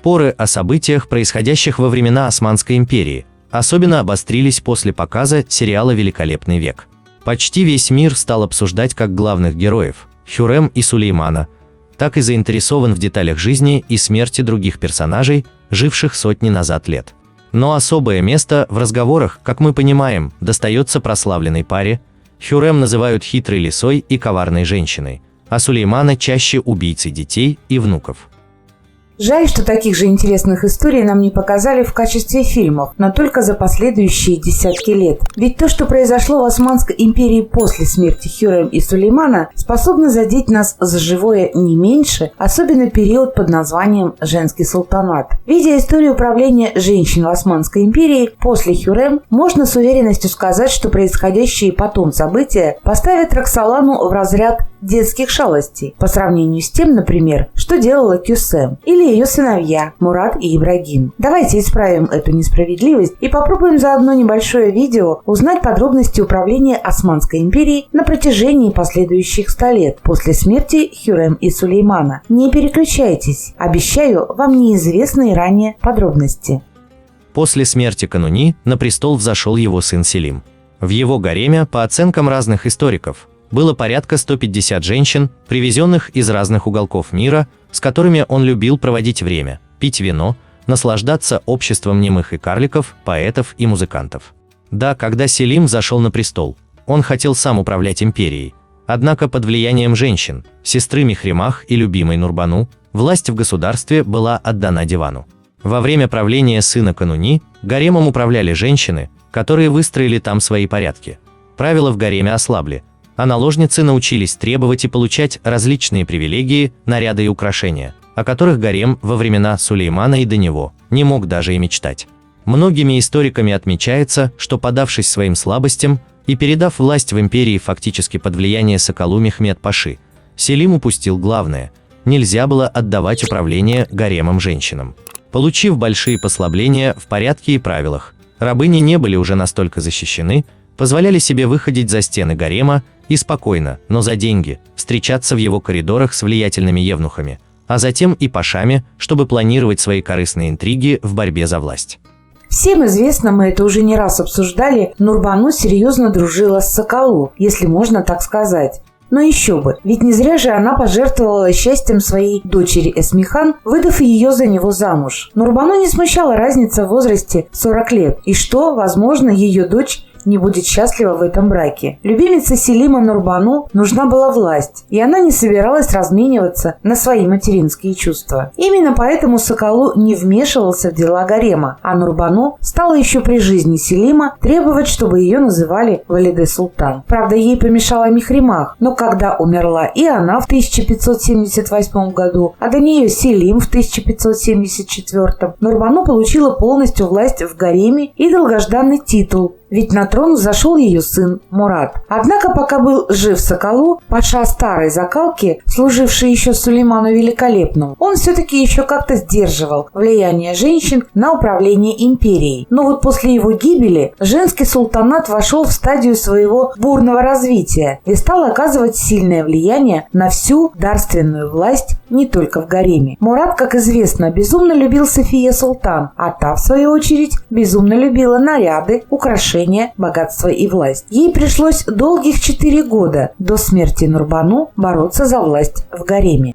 Споры о событиях, происходящих во времена Османской империи, особенно обострились после показа сериала «Великолепный век». Почти весь мир стал обсуждать как главных героев Хюррем и Сулеймана, так и заинтересован в деталях жизни и смерти других персонажей, живших сотни назад лет. Но особое место в разговорах, как мы понимаем, достается прославленной паре. Хюррем называют хитрой лисой и коварной женщиной, а Сулеймана чаще убийцей детей и внуков. Жаль, что таких же интересных историй нам не показали в качестве фильмов, но только за последующие десятки лет. Ведь то, что произошло в Османской империи после смерти Хюррем и Сулеймана, способно задеть нас за живое не меньше, особенно период под названием «Женский султанат». Видя историю правления женщин в Османской империи после Хюррем, можно с уверенностью сказать, что происходящие потом события поставят Роксолану в разряд детских шалостей, по сравнению с тем, например, что делала Кюсем или ее сыновья Мурат и Ибрагим. Давайте исправим эту несправедливость и попробуем за одно небольшое видео узнать подробности управления Османской империей на протяжении последующих 100 лет после смерти Хюррем и Сулеймана. Не переключайтесь, обещаю вам неизвестные ранее подробности. После смерти Кануни на престол взошел его сын Селим. В его гареме, по оценкам разных историков, было порядка 150 женщин, привезенных из разных уголков мира, с которыми он любил проводить время, пить вино, наслаждаться обществом немых и карликов, поэтов и музыкантов. Да, когда Селим зашел на престол, он хотел сам управлять империей, однако под влиянием женщин, сестры Мехремах и любимой Нурбану, власть в государстве была отдана дивану. Во время правления сына Кануни гаремом управляли женщины, которые выстроили там свои порядки. Правила в гареме ослабли, а наложницы научились требовать и получать различные привилегии, наряды и украшения, о которых гарем во времена Сулеймана и до него не мог даже и мечтать. Многими историками отмечается, что, подавшись своим слабостям и передав власть в империи фактически под влияние Соколу Мехмед-Паши, Селим упустил главное – нельзя было отдавать управление гаремом женщинам. Получив большие послабления в порядке и правилах, рабыни не были уже настолько защищены, позволяли себе выходить за стены гарема и спокойно, но за деньги, встречаться в его коридорах с влиятельными евнухами, а затем и пашами, чтобы планировать свои корыстные интриги в борьбе за власть. Всем известно, мы это уже не раз обсуждали, Нурбану серьезно дружила с Соколу, если можно так сказать. Но еще бы, ведь не зря же она пожертвовала счастьем своей дочери Эсмихан, выдав ее за него замуж. Нурбану не смущала разница в возрасте 40 лет, и что, возможно, ее дочь не будет счастлива в этом браке. Любимице Селима Нурбану нужна была власть, и она не собиралась размениваться на свои материнские чувства. Именно поэтому Соколу не вмешивался в дела гарема, а Нурбану стала еще при жизни Селима требовать, чтобы ее называли Валиде Султан. Правда, ей помешала Мехремах, но когда умерла и она в 1578 году, а до нее Селим в 1574, Нурбану получила полностью власть в гареме и долгожданный титул, ведь на трон взошел ее сын Мурат. Однако, пока был жив Соколу, паша старой закалки, служивший еще Сулейману Великолепному, он все-таки еще как-то сдерживал влияние женщин на управление империей. Но вот после его гибели женский султанат вошел в стадию своего бурного развития и стал оказывать сильное влияние на всю дарственную власть не только в гареме. Мурат, как известно, безумно любил София Султан, а та, в свою очередь, безумно любила наряды, украшения, богатство и власть. Ей пришлось долгих 4 года до смерти Нурбану бороться за власть в гареме.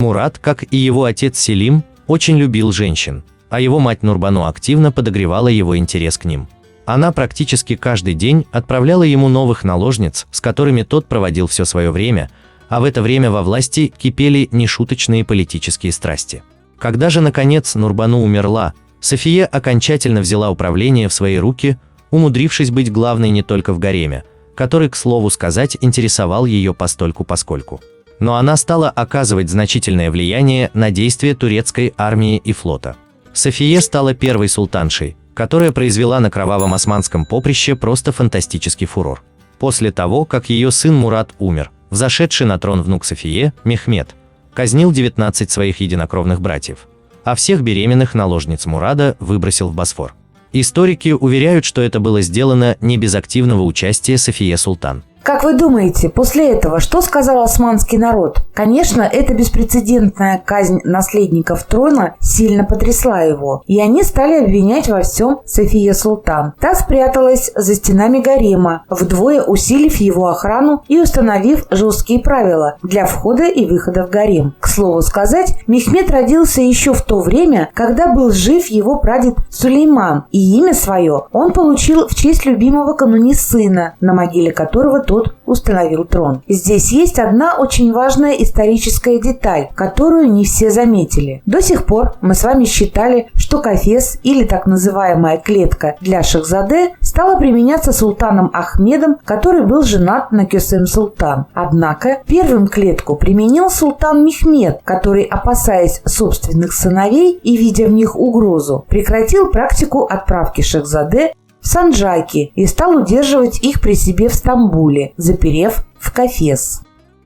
Мурат, как и его отец Селим, очень любил женщин, а его мать Нурбану активно подогревала его интерес к ним. Она практически каждый день отправляла ему новых наложниц, с которыми тот проводил все свое время, а в это время во власти кипели нешуточные политические страсти. Когда же, наконец, Нурбану умерла, София окончательно взяла управление в свои руки, умудрившись быть главной не только в гареме, который, к слову сказать, интересовал ее постольку-поскольку. Но она стала оказывать значительное влияние на действия турецкой армии и флота. София стала первой султаншей, которая произвела на кровавом османском поприще просто фантастический фурор. После того, как ее сын Мурат умер, взошедший на трон внук Софие, Мехмед, казнил 19 своих единокровных братьев, а всех беременных наложниц Мурада выбросил в Босфор. Историки уверяют, что это было сделано не без активного участия Софии Султан. Как вы думаете, после этого что сказал османский народ? Конечно, эта беспрецедентная казнь наследников трона сильно потрясла его, и они стали обвинять во всем София Султан. Та спряталась за стенами гарема, вдвое усилив его охрану и установив жесткие правила для входа и выхода в гарем. К слову сказать, Мехмед родился еще в то время, когда был жив его прадед Сулейман, и имя свое он получил в честь любимого кануни сына, на могиле которого тот установил трон. Здесь есть одна очень важная историческая деталь, которую не все заметили. До сих пор мы с вами считали, что кафес, или так называемая клетка для Шахзаде, стала применяться султаном Ахмедом, который был женат на Кесем Султан. Однако первым клетку применил султан Мехмед, который, опасаясь собственных сыновей и видя в них угрозу, прекратил практику отправки Шахзаде в Санджаки и стал удерживать их при себе в Стамбуле, заперев в кафес.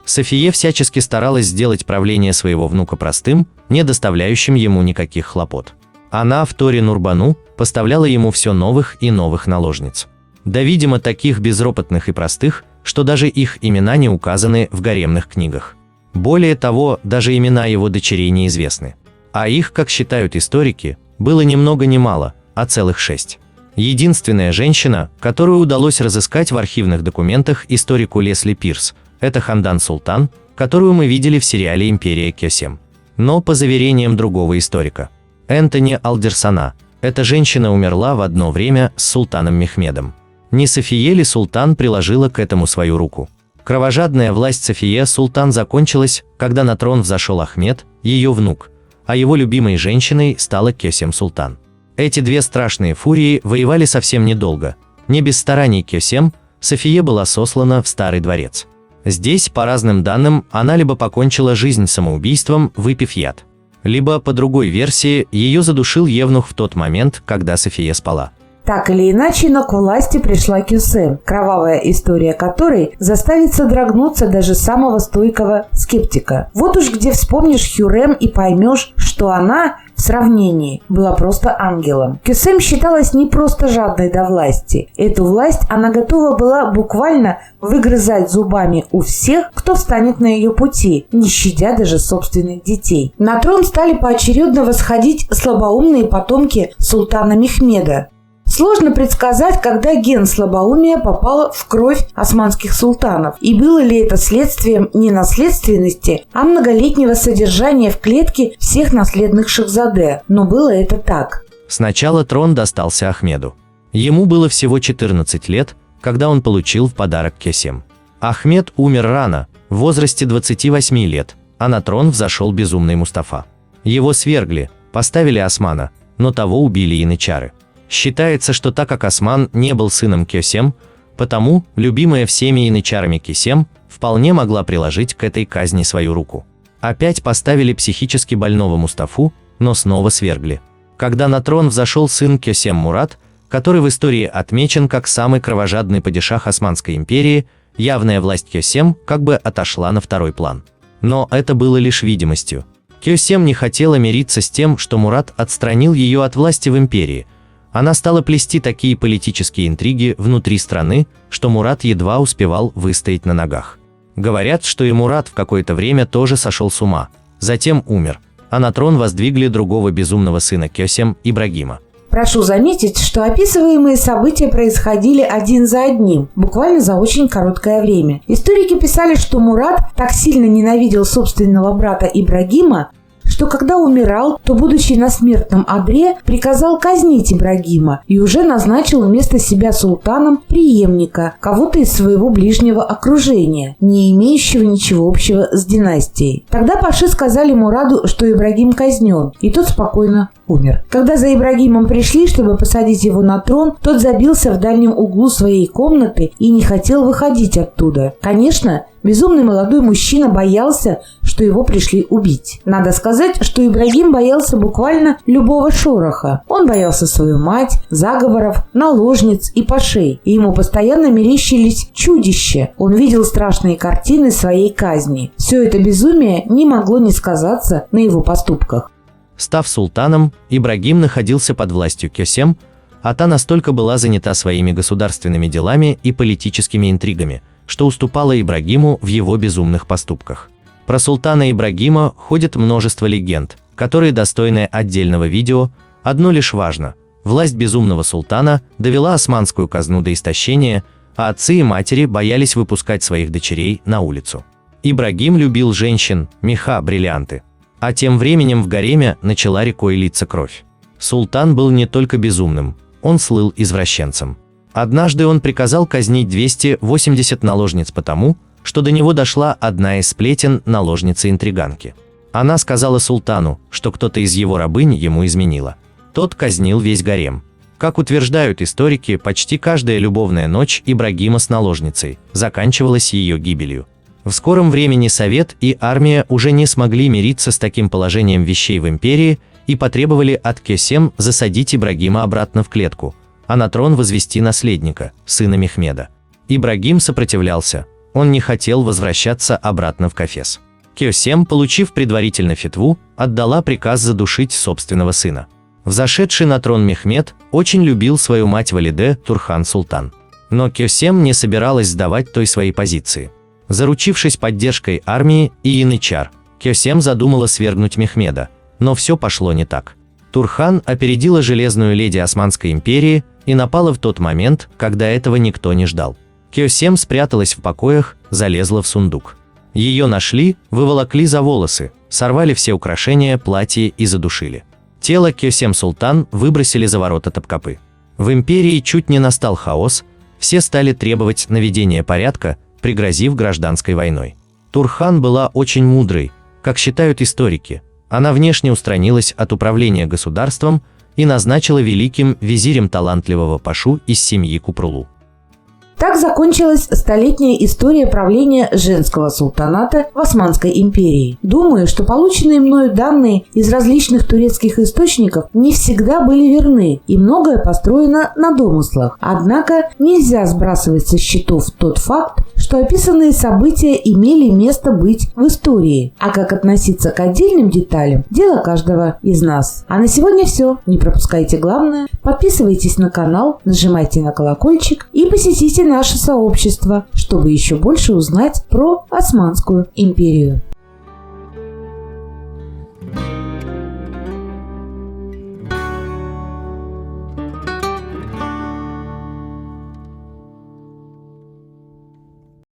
София всячески старалась сделать правление своего внука простым, не доставляющим ему никаких хлопот. Она в Торе Нурбану поставляла ему все новых и новых наложниц. Да, видимо, таких безропотных и простых, что даже их имена не указаны в гаремных книгах. Более того, даже имена его дочерей неизвестны. А их, как считают историки, было ни много ни мало, а целых 6. Единственная женщина, которую удалось разыскать в архивных документах историку Лесли Пирс, это Хандан Султан, которую мы видели в сериале «Империя Кесем». Но, по заверениям другого историка, Энтони Алдерсона, эта женщина умерла в одно время с султаном Мехмедом. Не София ли Султан приложила к этому свою руку? Кровожадная власть София Султан закончилась, когда на трон взошел Ахмед, ее внук, а его любимой женщиной стала Кесем Султан. Эти две страшные фурии воевали совсем недолго. Не без стараний Кесем, София была сослана в Старый дворец. Здесь, по разным данным, она либо покончила жизнь самоубийством, выпив яд, либо, по другой версии, ее задушил евнух в тот момент, когда София спала. Так или иначе, но к власти пришла Кесем, кровавая история которой заставит содрогнуться даже самого стойкого скептика. Вот уж где вспомнишь Хюррем и поймешь, что она в сравнении была просто ангелом. Кесем считалась не просто жадной до власти. Эту власть она готова была буквально выгрызать зубами у всех, кто встанет на ее пути, не щадя даже собственных детей. На трон стали поочередно восходить слабоумные потомки султана Мехмеда. Сложно предсказать, когда ген слабоумия попал в кровь османских султанов, и было ли это следствием не наследственности, а многолетнего содержания в клетке всех наследных шахзаде, но было это так. Сначала трон достался Ахмеду. Ему было всего 14 лет, когда он получил в подарок Кесем. Ахмед умер рано, в возрасте 28 лет, а на трон взошел безумный Мустафа. Его свергли, поставили Османа, но того убили янычары. Считается, что так как Осман не был сыном Кесем, потому любимая всеми янычарами Кесем вполне могла приложить к этой казни свою руку. Опять поставили психически больного Мустафу, но снова свергли. Когда на трон взошел сын Кесем Мурат, который в истории отмечен как самый кровожадный падишах Османской империи, явная власть Кесем как бы отошла на второй план. Но это было лишь видимостью. Кесем не хотела мириться с тем, что Мурат отстранил ее от власти в империи. Она стала плести такие политические интриги внутри страны, что Мурат едва успевал выстоять на ногах. Говорят, что и Мурат в какое-то время тоже сошел с ума, затем умер, а на трон воздвигли другого безумного сына Кесем, Ибрагима. Прошу заметить, что описываемые события происходили один за одним, буквально за очень короткое время. Историки писали, что Мурат так сильно ненавидел собственного брата Ибрагима, что когда умирал, то, будучи на смертном одре, приказал казнить Ибрагима и уже назначил вместо себя султаном преемника, кого-то из своего ближнего окружения, не имеющего ничего общего с династией. Тогда паши сказали Мураду, что Ибрагим казнен, и тот спокойно умер. Когда за Ибрагимом пришли, чтобы посадить его на трон, тот забился в дальнем углу своей комнаты и не хотел выходить оттуда. Конечно, безумный молодой мужчина боялся, что его пришли убить. Надо сказать, что Ибрагим боялся буквально любого шороха. Он боялся свою мать, заговоров, наложниц и пашей. И ему постоянно мерещились чудища. Он видел страшные картины своей казни. Все это безумие не могло не сказаться на его поступках. Став султаном, Ибрагим находился под властью Кесем, а та настолько была занята своими государственными делами и политическими интригами, что уступало Ибрагиму в его безумных поступках. Про султана Ибрагима ходит множество легенд, которые достойны отдельного видео. Одно лишь важно: власть безумного султана довела османскую казну до истощения, а отцы и матери боялись выпускать своих дочерей на улицу. Ибрагим любил женщин, меха, бриллианты. А тем временем в гареме начала рекой литься кровь. Султан был не только безумным, он слыл извращенцем. Однажды он приказал казнить 280 наложниц потому, что до него дошла одна из сплетен наложницы-интриганки. Она сказала султану, что кто-то из его рабынь ему изменила. Тот казнил весь гарем. Как утверждают историки, почти каждая любовная ночь Ибрагима с наложницей заканчивалась ее гибелью. В скором времени Совет и армия уже не смогли мириться с таким положением вещей в империи и потребовали от Кесем засадить Ибрагима обратно в клетку, а на трон возвести наследника, сына Мехмеда. Ибрагим сопротивлялся, он не хотел возвращаться обратно в Кафес. Кесем, получив предварительно фетву, отдала приказ задушить собственного сына. Взошедший на трон Мехмед очень любил свою мать Валиде Турхан-Султан. Но Кесем не собиралась сдавать той своей позиции. Заручившись поддержкой армии и янычар, Кесем задумала свергнуть Мехмеда, но все пошло не так. Турхан опередила железную леди Османской империи и напала в тот момент, когда этого никто не ждал. Кесем спряталась в покоях, залезла в сундук. Ее нашли, выволокли за волосы, сорвали все украшения, платье и задушили. Тело Кесем Султан выбросили за ворота Топкапы. В империи чуть не настал хаос, все стали требовать наведения порядка, пригрозив гражданской войной. Турхан была очень мудрой, как считают историки. Она внешне устранилась от управления государством и назначила великим визирем талантливого пашу из семьи Купрулу. Так закончилась столетняя история правления женского султаната в Османской империи. Думаю, что полученные мною данные из различных турецких источников не всегда были верны, и многое построено на домыслах. Однако нельзя сбрасывать со счетов тот факт, что описанные события имели место быть в истории. А как относиться к отдельным деталям – дело каждого из нас. А на сегодня все. Не пропускайте главное. Подписывайтесь на канал, нажимайте на колокольчик и посетите наше сообщество, чтобы еще больше узнать про Османскую империю.